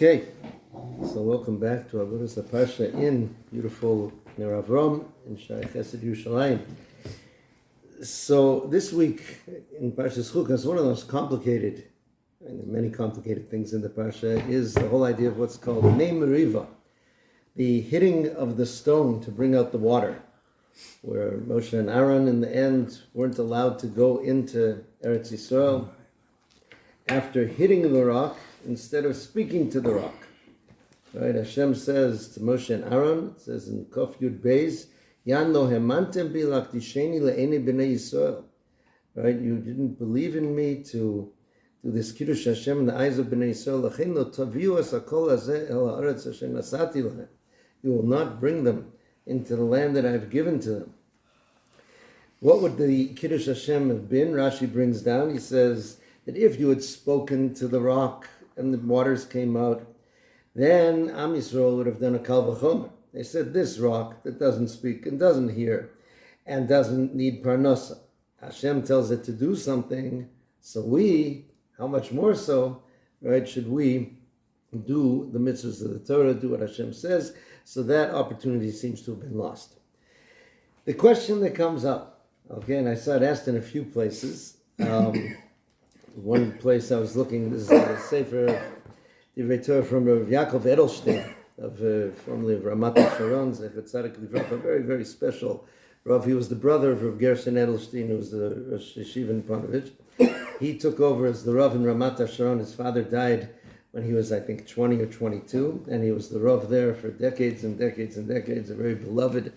Okay, so welcome back to Avodas HaParsha in beautiful Ner Avram in Sifrei Chasidus and Mussar. So this week in Parshas Chukas, one of the most complicated, and there are many complicated things in the Parsha, is the whole idea of what's called Mei Meriva, the hitting of the stone to bring out the water, where Moshe and Aaron in the end weren't allowed to go into Eretz Yisrael after hitting the rock instead of speaking to the rock. Right? Hashem says to Moshe and Aaron, it says in Kof Yud Beis, Yan lo hemantem bi lakdisheni le'enei b'nei Yisrael. Right? You didn't believe in me to do this Kiddush Hashem in the eyes of b'nei Yisrael. L'chein lo taviu es hakol hazeh el haaretz Hashem nasati lahem. You will not bring them into the land that I have given to them. What would the Kiddush Hashem have been? Rashi brings down, he says that if you had spoken to the rock and the waters came out, then Am Yisrael would have done a kal v'chomer. They said, this rock that doesn't speak and doesn't hear and doesn't need parnasa, Hashem tells it to do something, so we, how much more so, right, should we do the mitzvahs of the Torah, do what Hashem says? So that opportunity seems to have been lost. The question that comes up, okay, and I saw it asked in a few places. One place I was looking, this is a Sefer Divrei Torah from Rav Yaakov Edelstein, formerly of Ramat Sharon, Zecher Tzadik Livracha, a very, very special Rav. He was the brother of Rav Gershon Edelstein, who was the Rosh Yeshiva in Ponevezh. He took over as the Rav in Ramat Sharon. His father died when he was, I think, 20 or 22, and he was the Rav there for decades and decades and decades, a very beloved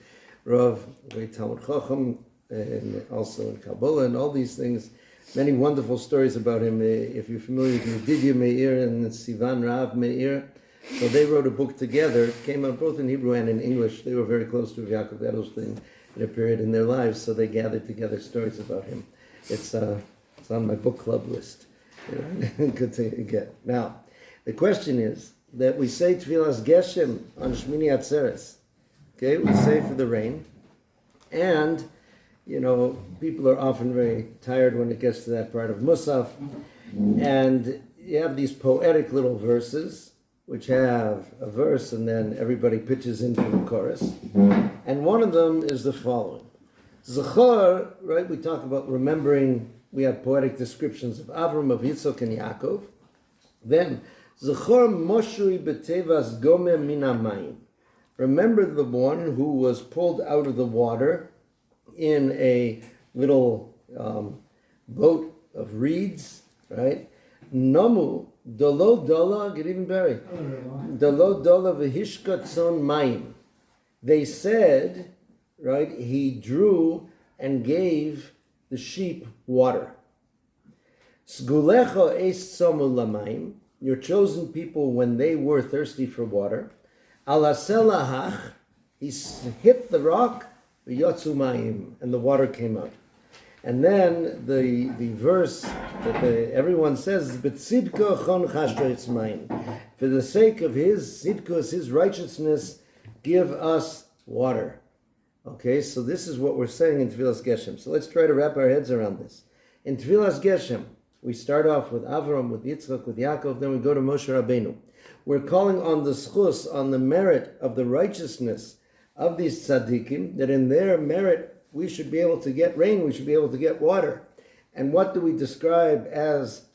Rav, a great Talmud Chacham, and also in Kabbalah and all these things. Many wonderful stories about him. If you're familiar with Yedidia Meir and Sivan Rav Meir, so they wrote a book together. It came out both in Hebrew and in English. They were very close to Yaakov Edelstein at a period in their lives, so they gathered together stories about him. It's on my book club list. Good to get. Now, the question is that we say Tfilas Geshem on Shmini Atzeres. Okay, we say for the rain, and you know, people are often very tired when it gets to that part of Musaf. And you have these poetic little verses, which have a verse and then everybody pitches in for the chorus. And one of them is the following. Zachor, right, we talk about remembering, we have poetic descriptions of Avram, of Yitzchak, and Yaakov. Then, Zachor Moshe Betevas Gomer Min Hamayim. Remember the one who was pulled out of the water in a little boat of reeds, right? Nomu dolo dola, get even better. Dolo dola v'hishkatzon mayim. They said, right? He drew and gave the sheep water. Sgulecho es tzomu lamayim. Your chosen people when they were thirsty for water. Alaselahach. He hit the rock. V'yotzu mayim, and the water came out. And then the verse that everyone says, "B'tzidko chon chashto mayim." For the sake of his tzidkos, his righteousness, give us water. Okay, so this is what we're saying in Tfilas Geshem. So let's try to wrap our heads around this. In Tfilas Geshem, we start off with Avram, with Yitzchak, with Yaakov, then we go to Moshe Rabeinu. We're calling on the schus, on the merit of the righteousness of these tzaddikim, that in their merit we should be able to get rain, we should be able to get water. And what do we describe as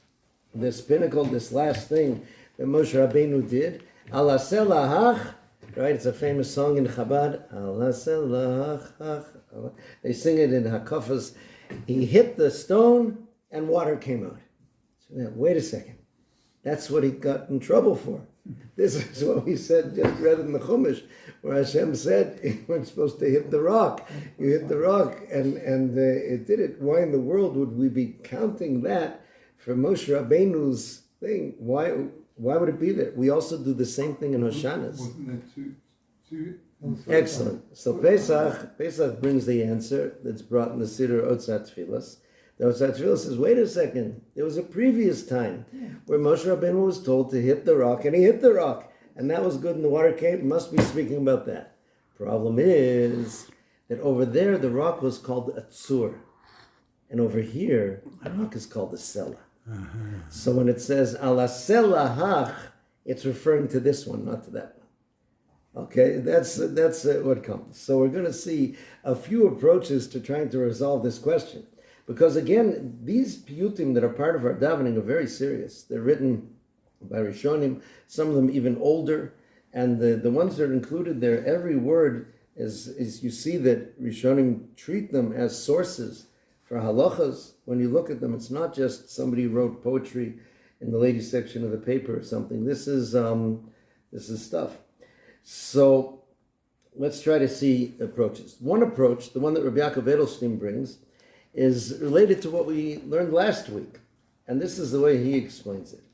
this pinnacle, this last thing that Moshe Rabeinu did? Alaseh lahach, right? It's a famous song in Chabad. Alaseh lahach. They sing it in Hakafas. He hit the stone and water came out. So now, wait a second. That's what he got in trouble for. This is what we said, just read in the Chumash, where Hashem said you weren't supposed to hit the rock. You hit the rock, and it did it. Why in the world would we be counting that for Moshe Rabbeinu's thing? Why would it be there? We also do the same thing in Hoshanas. Wasn't there two? Excellent. So Pesach brings the answer that's brought in the Siddur Otzat Tfilas. The Otzat Tfilas says, wait a second, there was a previous time where Moshe Rabeinu was told to hit the rock, and he hit the rock, and that was good, and the water came. Must be speaking about that. Problem is that over there, the rock was called a tzur, and over here, the rock is called a sela. So when it says, ala selahach, it's referring to this one, not to that one. Okay, that's what comes. So we're going to see a few approaches to trying to resolve this question. Because again, these piyutim that are part of our davening are very serious. They're written by Rishonim, some of them even older. And the ones that are included there, every word is you see that Rishonim treat them as sources for halachas. When you look at them, it's not just somebody wrote poetry in the ladies section of the paper or something. This is stuff. So let's try to see approaches. One approach, the one that Rabbi Yaakov Edelstein brings, is related to what we learned last week. And this is the way he explains it.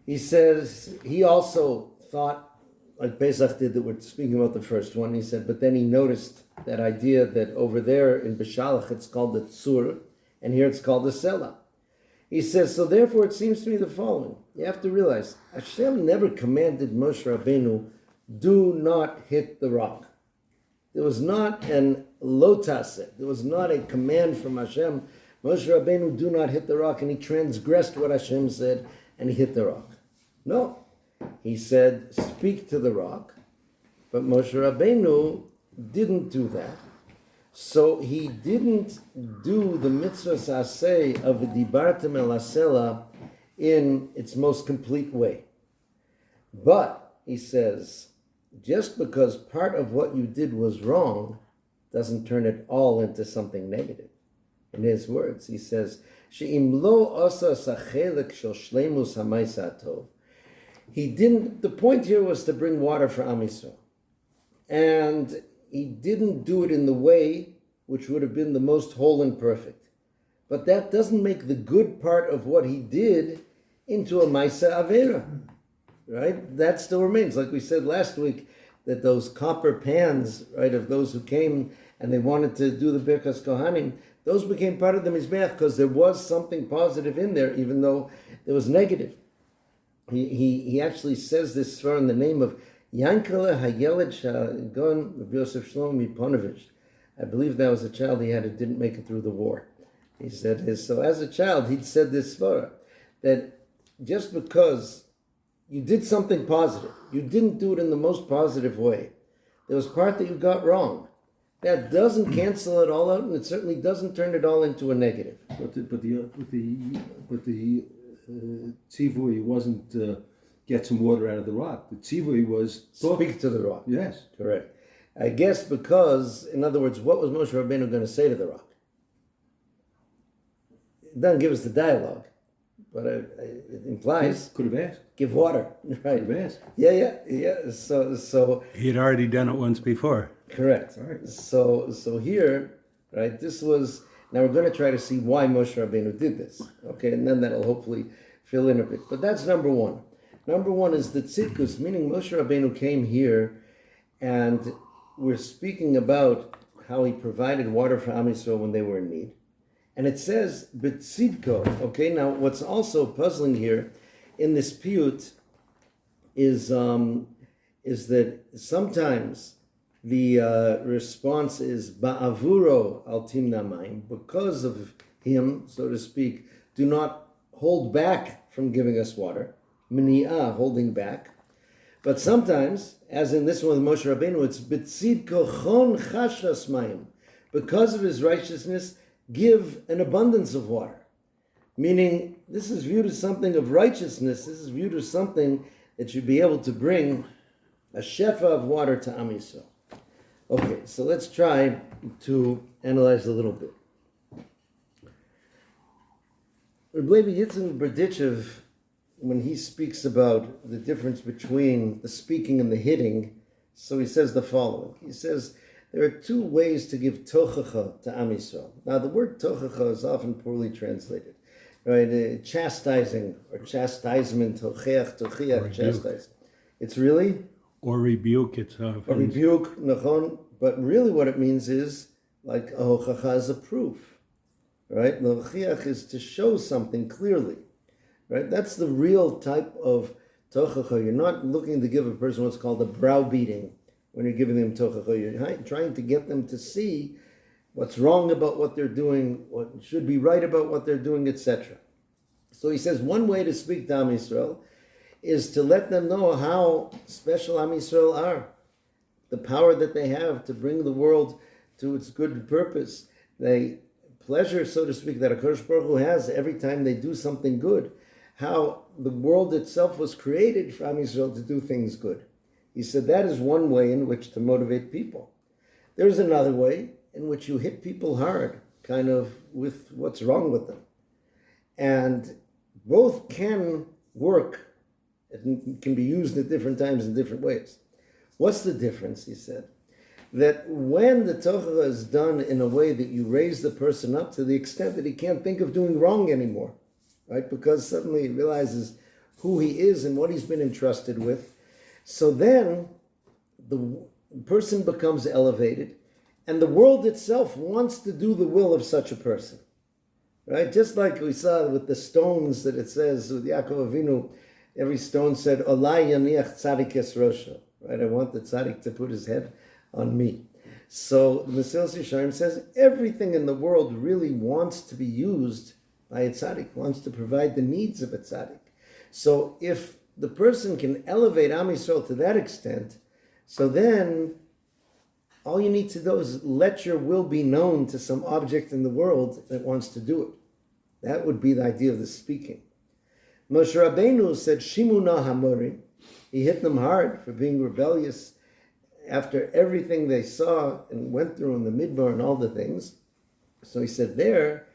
He says he also thought, like Pesach did, that we're speaking about the first one. He said, but then he noticed that idea that over there in Beshalach it's called the Tzur, and here it's called the Selah. He says, so therefore it seems to me the following. You have to realize, Hashem never commanded Moshe Rabeinu, do not hit the rock. There was not an lotase. There was not a command from Hashem, Moshe Rabeinu, do not hit the rock, and he transgressed what Hashem said, and he hit the rock. No. He said, speak to the rock, but Moshe Rabeinu didn't do that. So he didn't do the mitzvah saseh of Dibartem el Asela in its most complete way. But, he says, just because part of what you did was wrong doesn't turn it all into something negative. In his words, he says, She'im lo asa sachelek shel shleimus hamaisa tov. He didn't, the point here was to bring water for Am Yisrael. And he didn't do it in the way which would have been the most whole and perfect. But that doesn't make the good part of what he did into a Maisa Avera. Right? That still remains. Like we said last week, that those copper pans, right, of those who came and they wanted to do the Birkas Kohanim, those became part of the Mizbeach because there was something positive in there, even though there was negative. He actually says this svar in the name of Yankele Hayeled Shagon Rabbi Yosef Shlomo Miponovich. I believe that was a child he had who didn't make it through the war. He said so as a child he'd said this svar, that just because you did something positive, you didn't do it in the most positive way, there was part that you got wrong. That doesn't cancel it all out, and it certainly doesn't turn it all into a negative. But the tzivui wasn't get some water out of the rock. The tzivui was speak to the rock. Yes, correct. I guess because, in other words, what was Moshe Rabeinu going to say to the rock? It doesn't give us the dialogue, but it implies could have asked. Give water, right? Could have asked. Yeah. So he had already done it once before. Correct. Right. So here, right, this was, now we're going to try to see why Moshe Rabeinu did this, okay, and then that'll hopefully fill in a bit. But that's number one. Number one is the tzidkus, meaning Moshe Rabeinu came here, and we're speaking about how he provided water for Am Yisrael when they were in need. And it says, b'tzidko, okay, now what's also puzzling here in this piyut is that sometimes the response is ba'avuro al timna mayim, because of him, so to speak, do not hold back from giving us water. Mini'ah, holding back. But sometimes, as in this one with Moshe Rabeinu, it's b'tzid kochon chashas mayim. Because of his righteousness, give an abundance of water. Meaning, this is viewed as something of righteousness. This is viewed as something that should be able to bring a shefa of water to Am Yisrael. Okay, so let's try to analyze a little bit. Reb Levi Yitzchak Berditchev, when he speaks about the difference between the speaking and the hitting, so he says the following. He says, there are two ways to give tochacha to Am Yisrael. Now, the word tochacha is often poorly translated, right? Chastising or chastisement, tochiach, chastising. It's really? Or rebuke itself. Or rebuke, nachon, but really what it means is, like a hochacha is a proof, right? The hochiach is to show something clearly, right? That's the real type of tochacha. You're not looking to give a person what's called a browbeating when you're giving them tochacha. You're trying to get them to see what's wrong about what they're doing, what should be right about what they're doing, etc. So he says one way to speak to Am Yisrael is to let them know how special Am Yisrael are, the power that they have to bring the world to its good purpose, the pleasure, so to speak, that HaKadosh Baruch Hu has every time they do something good, how the world itself was created for Am Yisrael to do things good. He said that is one way in which to motivate people. There's another way in which you hit people hard, kind of with what's wrong with them. And both can work. It can be used at different times in different ways. What's the difference, he said? That when the tochah is done in a way that you raise the person up to the extent that he can't think of doing wrong anymore, right? Because suddenly he realizes who he is and what he's been entrusted with. So then the person becomes elevated, and the world itself wants to do the will of such a person, right? Just like we saw with the stones that it says with Yaakov Avinu, every stone said, Olai yaniach tzadik es rosho, right? I want the tzaddik to put his head on me. So the Mesilas Yesharim says everything in the world really wants to be used by a tzaddik, wants to provide the needs of a tzaddik. So if the person can elevate Am Yisrael to that extent, so then all you need to do is let your will be known to some object in the world that wants to do it. That would be the idea of the speaking. Moshe Rabeinu said, Shimuna Hamori. He hit them hard for being rebellious after everything they saw and went through in the Midbar and all the things. So he said there,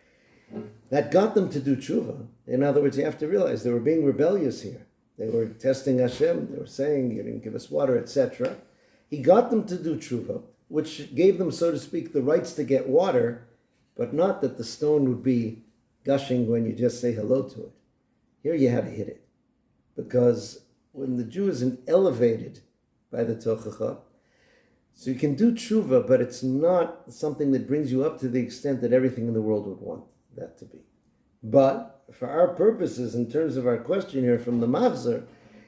that got them to do tshuva. In other words, you have to realize they were being rebellious here. They were testing Hashem. They were saying, you didn't give us water, etc. He got them to do tshuva, which gave them, so to speak, the rights to get water, but not that the stone would be gushing when you just say hello to it. Here you had to hit it. Because when the Jew isn't elevated by the Tochacha, so you can do tshuva, but it's not something that brings you up to the extent that everything in the world would want that to be. But for our purposes, in terms of our question here from the Mavzar,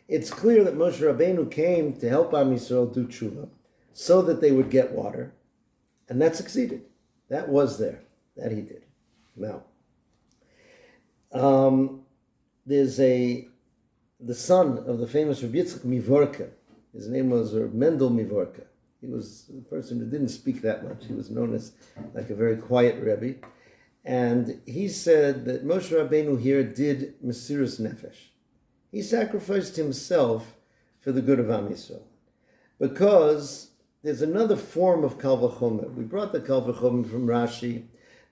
it's clear that Moshe Rabeinu came to help Am Yisrael do tshuva so that they would get water, and that succeeded. That was there. That he did. Now, there's the son of the famous Rabbi Yitzchak Mivorka. His name was Mendel Mivorka. He was a person who didn't speak that much. He was known as like a very quiet Rebbe. And he said that Moshe Rabeinu here did Mesiras Nefesh. He sacrificed himself for the good of Am Yisrael. Because there's another form of Kal Vachomer. We brought the Kal Vachomer from Rashi,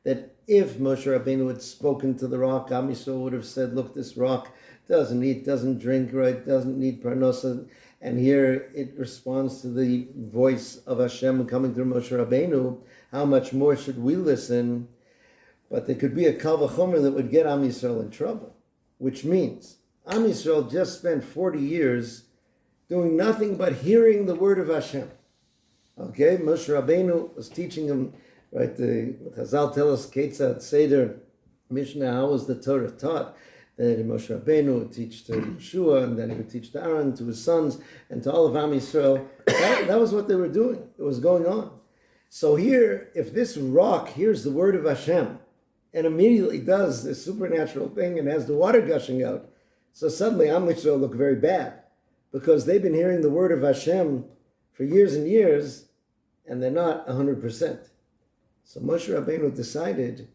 that if Moshe Rabeinu had spoken to the rock, Am Yisrael would have said, look, this rock doesn't eat, doesn't drink, right, doesn't need parnosa. And here it responds to the voice of Hashem coming through Moshe Rabeinu. How much more should we listen? But there could be a Kal Vachomer that would get Am Yisrael in trouble, which means Am Yisrael just spent 40 years doing nothing but hearing the word of Hashem. Okay, Moshe Rabeinu was teaching him, right, the Chazal tell us, Ketzat Seder Mishnah, how was the Torah taught? That Moshe Rabeinu would teach to Yeshua, and then he would teach to Aaron, to his sons, and to all of Am Yisrael. That was what they were doing. It was going on. So here, if this rock hears the word of Hashem, and immediately does this supernatural thing and has the water gushing out, so suddenly Am Yisrael look very bad, because they've been hearing the word of Hashem for years and years, and they're not 100%. So Moshe Rabeinu decided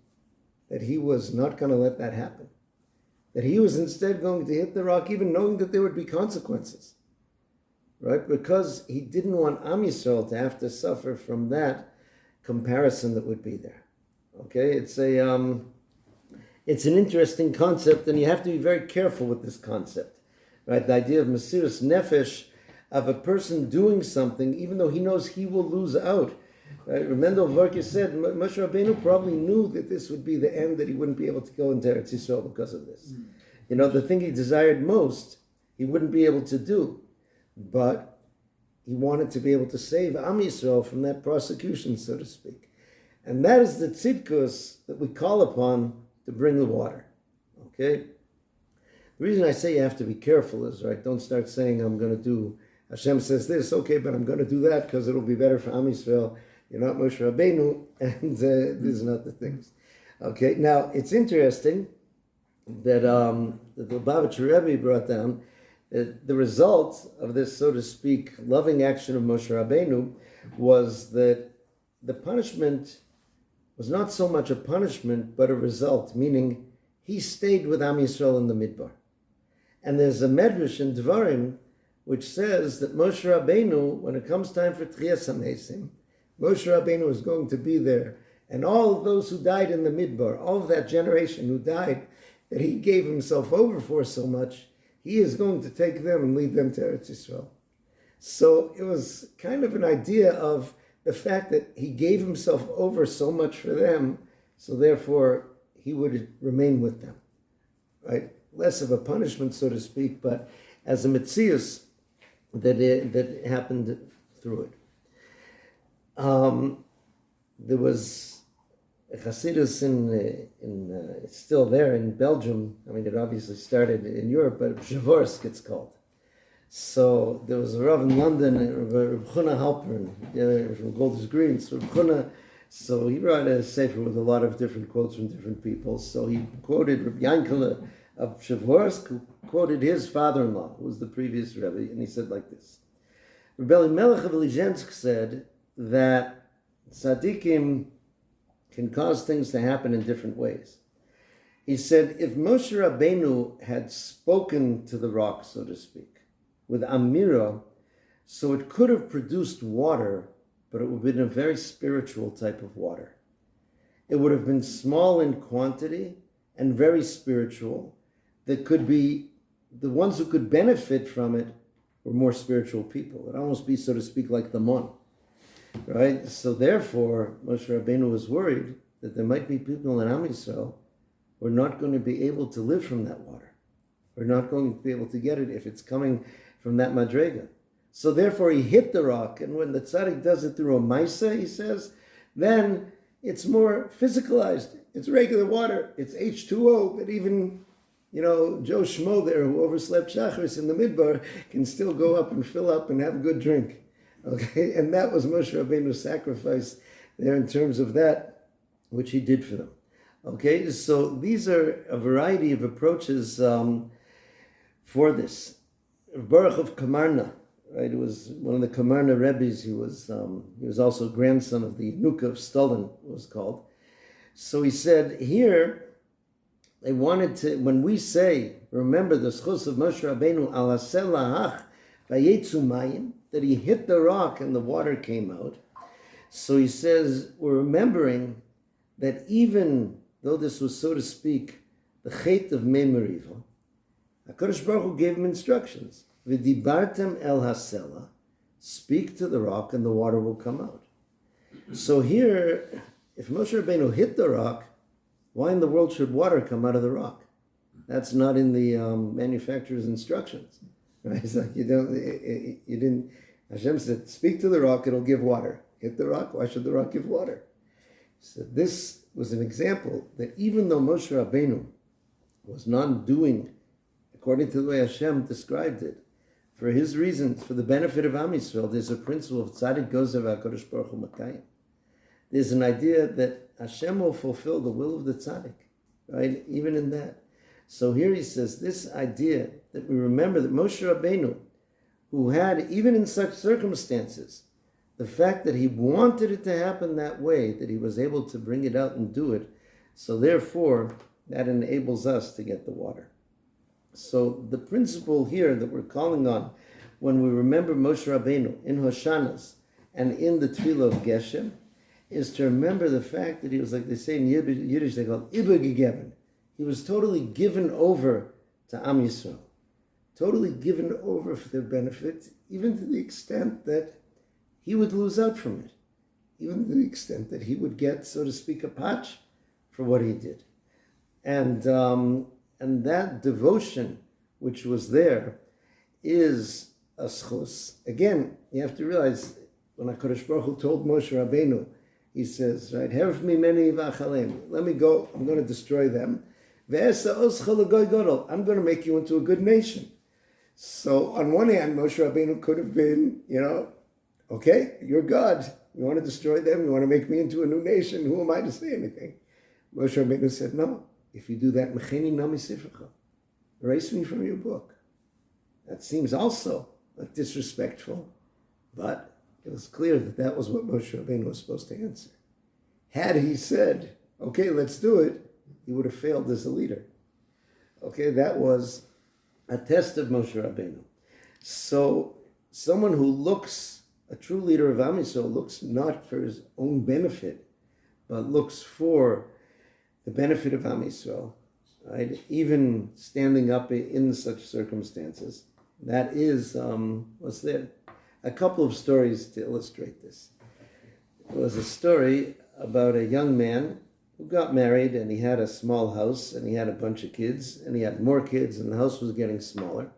that he was not going to let that happen. That he was instead going to hit the rock, even knowing that there would be consequences, right? Because he didn't want Am Yisrael to have to suffer from that comparison that would be there. Okay, it's an interesting concept, and you have to be very careful with this concept, right? The idea of Mesiras Nefesh, of a person doing something, even though he knows he will lose out. Right? Mendel Mivorka said Moshe Rabeinu probably knew that this would be the end, that he wouldn't be able to go into Eretz Yisrael because of this. You know, the thing he desired most, he wouldn't be able to do, but he wanted to be able to save Am Yisrael from that prosecution, so to speak. And that is the tzidkus that we call upon to bring the water. Okay? The reason I say you have to be careful is, right, don't start saying, I'm going to do, Hashem says this, okay, but I'm going to do that because it'll be better for Am Yisrael. You're not Moshe Rabeinu, and these are not the things. Okay, now it's interesting that the Lubavitcher Rebbe brought down The result of this, so to speak, loving action of Moshe Rabeinu was that the punishment was not so much a punishment, but a result, meaning he stayed with Am Yisrael in the Midbar. And there's a medrash in Dvarim which says that Moshe Rabeinu, when it comes time for Tchias HaMesim, Moshe Rabeinu is going to be there. And all of those who died in the Midbar, all of that generation who died, that he gave himself over for so much, he is going to take them and lead them to Eretz Yisrael. So it was kind of an idea of the fact that he gave himself over so much for them, so therefore he would remain with them, right? Less of a punishment, so to speak, but as a metzius that happened through it. There was a Chasidus it's still there in Belgium. I mean, it obviously started in Europe, but Zhavorsk it's called. So there was a Rav in London, Reb Chuna Halpern, from Golders Green. So Reb Chuna, so he wrote a sefer with a lot of different quotes from different people. So he quoted Reb Yankele of Zhavorsk, who quoted his father-in-law, who was the previous Rebbe, and he said like this. Reb Elimelech of Lizhensk said that tzaddikim can cause things to happen in different ways. He said, if Moshe Rabeinu had spoken to the rock, so to speak, with Amira, so it could have produced water, but it would have been a very spiritual type of water. It would have been small in quantity and very spiritual. That could be, the ones who could benefit from it were more spiritual people. It would almost be, so to speak, like the mon. Right? So therefore, Moshe Rabeinu was worried that there might be people in Am Yisrael who are not going to be able to live from that water. We're not going to be able to get it if it's coming from that madrega. So therefore he hit the rock, and when the tzaddik does it through a maisa, he says, then it's more physicalized. It's regular water. It's H2O, but even, Joe Schmo there who overslept Shacharis in the Midbar can still go up and fill up and have a good drink. Okay, and that was Moshe Rabeinu's sacrifice there in terms of that, which he did for them. Okay, so these are a variety of approaches for this. Baruch of Kamarna, right? It was one of the Kamarna Rebbes. He was also grandson of the Nuka of Stalin, it was called. So he said here, they wanted to, when we say, remember the schus of Moshe Rabeinu, al hasel lahach vayetzu mayim, that he hit the rock and the water came out. So he says, we're remembering that even though this was, so to speak, the chet of Mei Meriva, HaKadosh Baruch Hu gave him instructions. V'dibartem el hasela, speak to the rock and the water will come out. So here, if Moshe Rabeinu hit the rock, why in the world should water come out of the rock? That's not in the manufacturer's instructions. Right? It's like you didn't, Hashem said, speak to the rock, it'll give water. Hit the rock, why should the rock give water? So this was an example that even though Moshe Rabeinu was not doing according to the way Hashem described it, for his reasons, for the benefit of Am Yisrael, there's a principle of tzaddik gozer v'HaKadosh Baruch Hu makayim. There's an idea that Hashem will fulfill the will of the tzaddik, right? Even in that. So here he says, this idea that we remember that Moshe Rabeinu, who had, even in such circumstances, the fact that he wanted it to happen that way, that he was able to bring it out and do it, so therefore, that enables us to get the water. So the principle here that we're calling on when we remember Moshe Rabeinu in Hoshanas and in the Tefillah of Geshem is to remember the fact that he was, like they say in Yiddish, they call it Übergegeben. He was totally given over to Am Yisrael, totally given over for their benefit, even to the extent that he would lose out from it, even to the extent that he would get, so to speak, a patch for what he did. And that devotion which was there is a schus. Again, you have to realize when HaKadosh Baruch Hu told Moshe Rabeinu, he says, right, Herv mimeni v'achalem, let me go, I'm going to destroy them. Ve'esa oscha l'goy gadol, I'm going to make you into a good nation. So on one hand, Moshe Rabeinu could have been, okay, you're God. You want to destroy them? You want to make me into a new nation? Who am I to say anything? Moshe Rabeinu said, no. If you do that, mecheni nami sifrecha, erase me from your book. That seems also like disrespectful, but it was clear that that was what Moshe Rabeinu was supposed to answer. Had he said, okay, let's do it, he would have failed as a leader. Okay, that was a test of Moshe Rabeinu. So someone who looks, a true leader of Am Yisrael, looks not for his own benefit, but looks for the benefit of Am Yisrael, right? Even standing up in such circumstances. That is, what's there? A couple of stories to illustrate this. There was a story about a young man who got married, and he had a small house, and he had a bunch of kids, and he had more kids, and the house was getting smaller.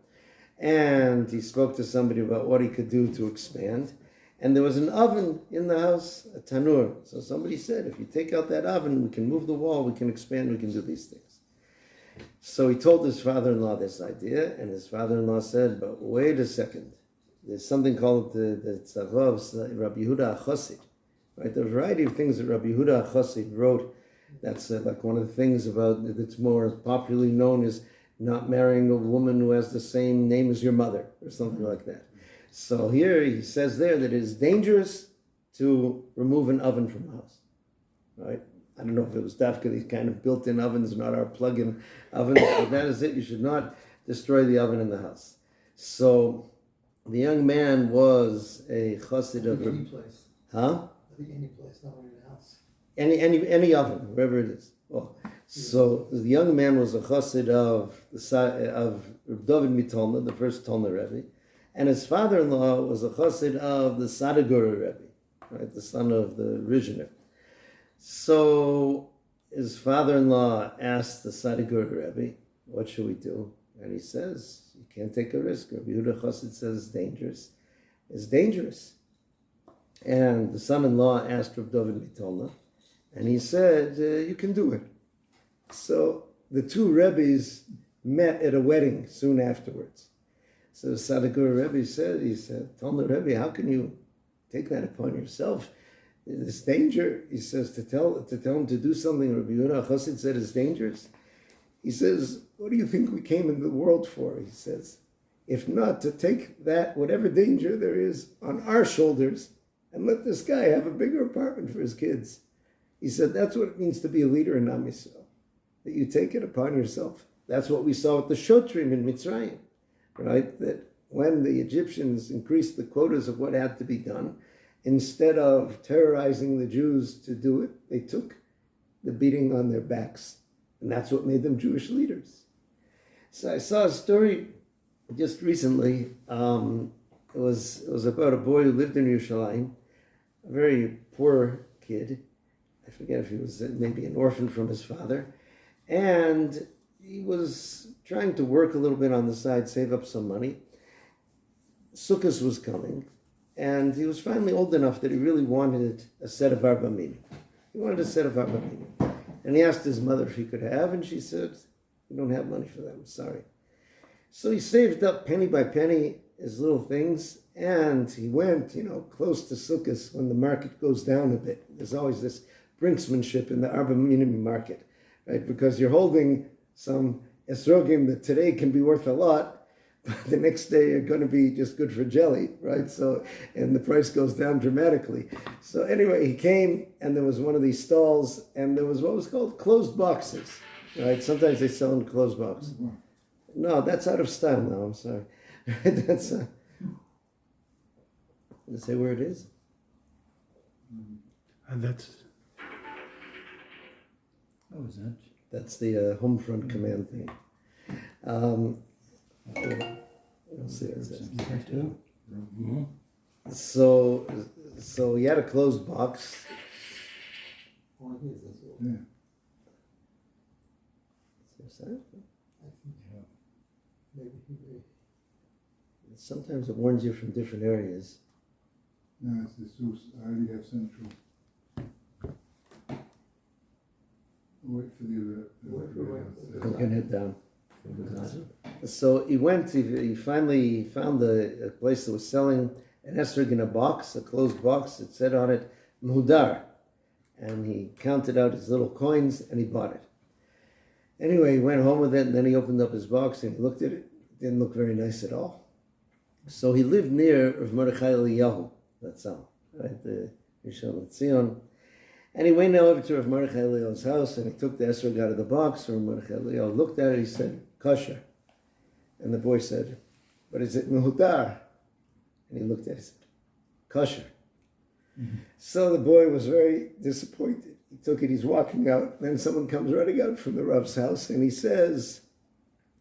And he spoke to somebody about what he could do to expand. And there was an oven in the house, a tanur. So somebody said, if you take out that oven, we can move the wall, we can expand, we can do these things. So he told his father-in-law this idea, and his father-in-law said, but wait a second. There's something called the Tzavos, Rabbi Yehuda HaChassid. Right? There are a variety of things that Rabbi Yehuda HaChassid wrote. That's like one of the things about that's more popularly known as not marrying a woman who has the same name as your mother, or something like that. So here he says there that it is dangerous to remove an oven from the house. Right? I don't know if it was Dafka, these kind of built-in ovens, not our plug-in ovens, but that is it. You should not destroy the oven in the house. So the young man was a chassid of... Any place. Huh? I think any place, not only in the house. Any oven, wherever it is. Well, so the young man was a chassid of David Mitolna, the first Tolna Rebbe, and his father-in-law was a chassid of the Sadagura Rebbe, right, the son of the Rizhiner. So his father-in-law asked the Sadagura Rebbe, what should we do? And he says, you can't take a risk. Rabbi Yehuda Chassid says it's dangerous. It's dangerous. And the son-in-law asked Rabbi David Mitolna, and he said, you can do it. So the two Rebbes met at a wedding soon afterwards. So the Sadagura Rebbe said, Tolna Rebbe, how can you take that upon yourself? This danger, he says, to tell him to do something Rabbi Yehuda Chassid said is dangerous. He says, what do you think we came into the world for? He says, if not to take that, whatever danger there is, on our shoulders and let this guy have a bigger apartment for his kids. He said, that's what it means to be a leader in Am Yisrael, that you take it upon yourself. That's what we saw with the Shotrim in Mitzrayim, right? That when the Egyptians increased the quotas of what had to be done, instead of terrorizing the Jews to do it, they took the beating on their backs. And that's what made them Jewish leaders. So I saw a story just recently. It was about a boy who lived in Yerushalayim, a very poor kid. I forget if he was maybe an orphan from his father. And he was trying to work a little bit on the side, save up some money. Chukas was coming. And he was finally old enough that he really wanted a set of Arba Minim. He wanted a set of Arba Minim. And he asked his mother if he could have, and she said, we don't have money for that, I'm sorry. So he saved up penny by penny his little things, and he went, close to Sukkot when the market goes down a bit. There's always this brinksmanship in the Arba Minim market, right? Because you're holding some esrogim that today can be worth a lot, but the next day are going to be just good for jelly, right? So, and the price goes down dramatically. So anyway, he came, and there was one of these stalls, and there was what was called closed boxes, right? Sometimes they sell in closed boxes. Mm-hmm. No, that's out of style now, I'm sorry. That's, did it say where it is? And that's... What was that? That's the home front command thing. We'll see what it says. Mm-hmm. So he had a closed box. Oh, it is, that's all. Yeah. Is there a sign? I think, maybe he Sometimes it warns you from different areas. No, it's the source. I already have central. Wait for the alert. You can head down. So he went, he finally found a place that was selling an esrog in a box, a closed box. It said on it, Mudar. And he counted out his little coins and he bought it. Anyway, he went home with it, and then he opened up his box and he looked at it. It didn't look very nice at all. So he lived near Rav Mordechai Eliyahu, that's all, right, the Rishon LeZion. And he went over to Rav Mordechai Eliyahu's house, and he took the esrog out of the box. Rav Mordechai Eliyahu looked at it, he said, kosher. And the boy said, but is it mehudar? And he looked at it, he said, kosher. Mm-hmm. So the boy was very disappointed. He took it, he's walking out, then someone comes running out from the Rav's house, and he says,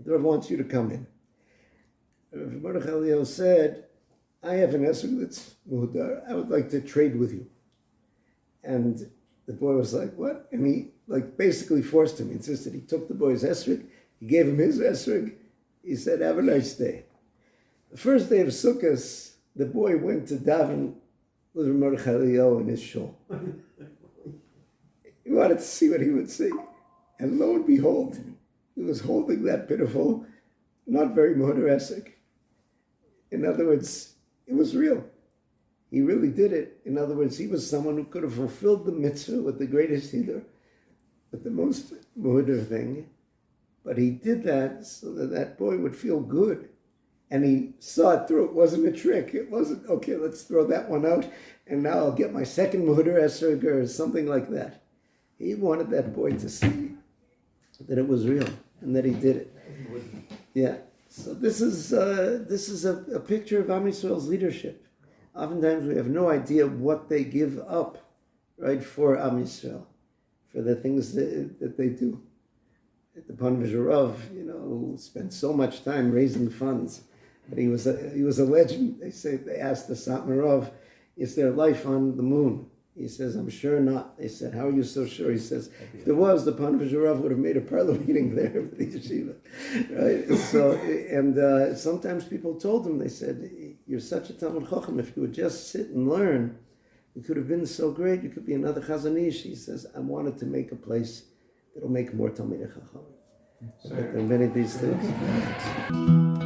the Rav wants you to come in. Rav Mordechai Eliyahu said, I have an esrog that's mehudar, I would like to trade with you. And the boy was like, what? And he basically forced him, he insisted. He took the boy's esrog, he gave him his esrog, he said, have a nice day. The first day of Chukas, the boy went to daven with Rav Mordechai Eliyahu in his shul. He wanted to see what he would see. And lo and behold, he was holding that pitiful, not very motorestic. In other words, it was real. He really did it. In other words, he was someone who could have fulfilled the mitzvah with the greatest hidur, with the most muhudar thing. But he did that so that that boy would feel good. And he saw it through. It wasn't a trick. It wasn't, okay, let's throw that one out, and now I'll get my second muhudar esrog or something like that. He wanted that boy to see that it was real and that he did it. Yeah. So this is a picture of Am Yisrael's leadership. Oftentimes we have no idea what they give up, right, for Am Yisrael, for the things that they do. The Panvish Rav, who spent so much time raising funds, but he was a legend. They asked the Satmar Rav, is there life on the moon? He says, I'm sure not. They said, how are you so sure? He says, if there was, the Panvish Rav would have made a parlor meeting there for the yeshiva. Right? So, and sometimes people told him, they said, you're such a Talmud Chacham, if you would just sit and learn, you could have been so great, you could be another Chazon Ish. He says, I wanted to make a place that'll make more Talmidei Chacham. So there are many of these things.